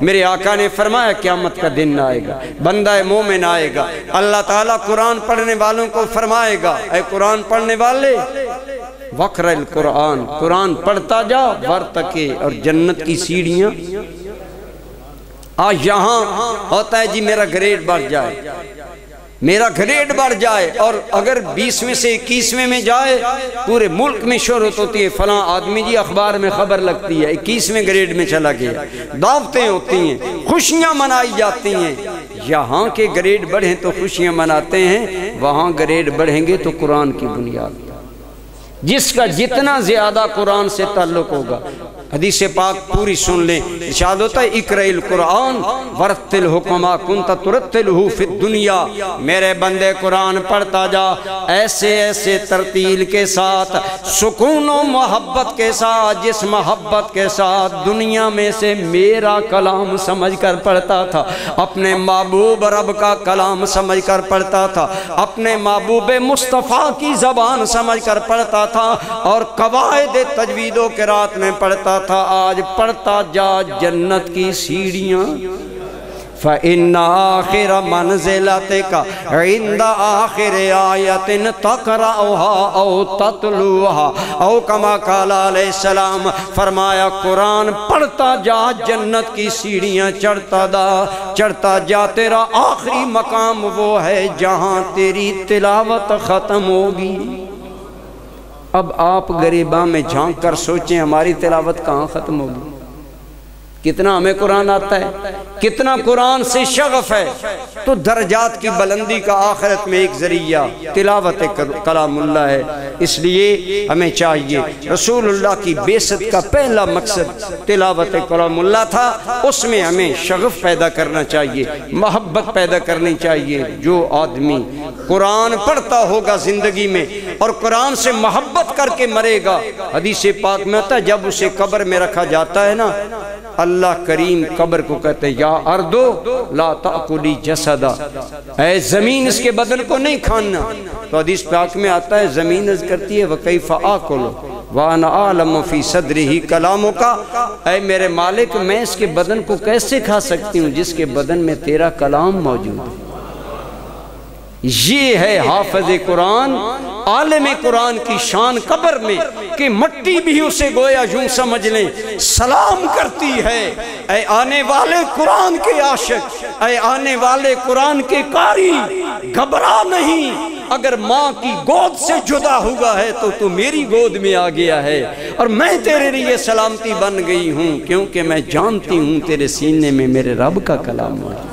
میرے آقا نے فرمایا قیامت کا دن آئے گا، بندہ مومن آئے گا، اللہ تعالیٰ قرآن پڑھنے والوں کو فرمائے گا اے قرآن پڑھنے والے وقرأ القرآن، قرآن پڑھتا جا ورتقی، اور جنت کی سیڑھیاں آج یہاں ہوتا ہے جی میرا گریڈ بڑھ جائے، میرا گریڈ بڑھ جائے، اور اگر 20ویں سے 21ویں میں جائے پورے ملک میں شہرت ہوتی ہے، فلاں آدمی جی اخبار میں خبر لگتی ہے 21ویں گریڈ میں چلا گیا، دعوتیں ہوتی ہیں، خوشیاں منائی جاتی ہیں۔ یہاں کے گریڈ بڑھیں تو خوشیاں مناتے ہیں، وہاں گریڈ بڑھیں گے تو قرآن کی بنیاد، جس کا جتنا زیادہ قرآن سے تعلق ہوگا۔ حدیث پاک پوری سن لیں، ارشاد ہوتا ہے اقرأ القرآن ورتلہ کما کنت ترتلہ فی الدنیا، میرے بندے قرآن پڑھتا جا ایسے ایسے ترتیل کے ساتھ، سکون و محبت کے ساتھ، جس محبت کے ساتھ دنیا میں سے میرا کلام سمجھ کر پڑھتا تھا، اپنے محبوب رب کا کلام سمجھ کر پڑھتا تھا، اپنے محبوب مصطفیٰ کی زبان سمجھ کر پڑھتا تھا، اور قواعد تجوید و قرات میں پڑھتا تھا۔ آج پڑھتا جا جنت کی سیڑھیاں، فَإِنَّ آخِرَ مَنْزِلَتِكَ عِنْدَ آخِرِ آیَةٍ تَقْرَأُهَا أَوْ تَتْلُوهَا أَوْ كَمَا قَالَ علیہ السلام، فرمایا قرآن پڑھتا جا جنت کی سیڑھیاں چڑھتا جا، تیرا آخری مقام وہ ہے جہاں تیری تلاوت ختم ہوگی۔ اب آپ غریباں میں جھانک کر سوچیں ہماری تلاوت کہاں ختم ہوگی؟ کتنا ہمیں قرآن آتا ہے، کتنا قرآن سے شغف ہے، تو درجات کی بلندی کا آخرت میں ایک ذریعہ تلاوت کلام اللہ ہے۔ اس لیے ہمیں چاہیے، رسول اللہ کی بعثت کا پہلا مقصد تلاوت کلام اللہ تھا، اس میں ہمیں شغف پیدا کرنا چاہیے، محبت پیدا کرنی چاہیے۔ جو آدمی قرآن پڑھتا ہوگا زندگی میں اور قرآن سے محبت کر کے مرے گا، حدیث پاک میں آتا ہے جب اسے قبر میں رکھا جاتا ہے نا، اللہ کریم قبر کو کہتے ہیں یا اردو لا تأکلی جسدا، اے زمین اس کے بدن کو نہیں کھانا۔ تو حدیث پاک میں آتا ہے زمین عرض کرتی ہے وَكَيْفَ آكُلُ وَأَنَا أَعْلَمُ فِي صَدْرِهِ كَلَامُكَ، اے میرے مالک میں اس کے بدن کو کیسے کھا سکتی ہوں جس کے بدن میں تیرا کلام موجود ہے۔ یہ ہے حافظ قرآن، عالم قرآن کی شان قبر میں، کہ مٹی بھی اسے گویا یوں سمجھ لیں سلام کرتی ہے، اے آنے والے قرآن کے عاشق، اے آنے والے قرآن کے قاری، گھبرا نہیں، اگر ماں کی گود سے جدا ہوا ہے تو تو میری گود میں آ گیا ہے، اور میں تیرے لیے سلامتی بن گئی ہوں، کیونکہ میں جانتی ہوں تیرے سینے میں میرے رب کا کلام ہے۔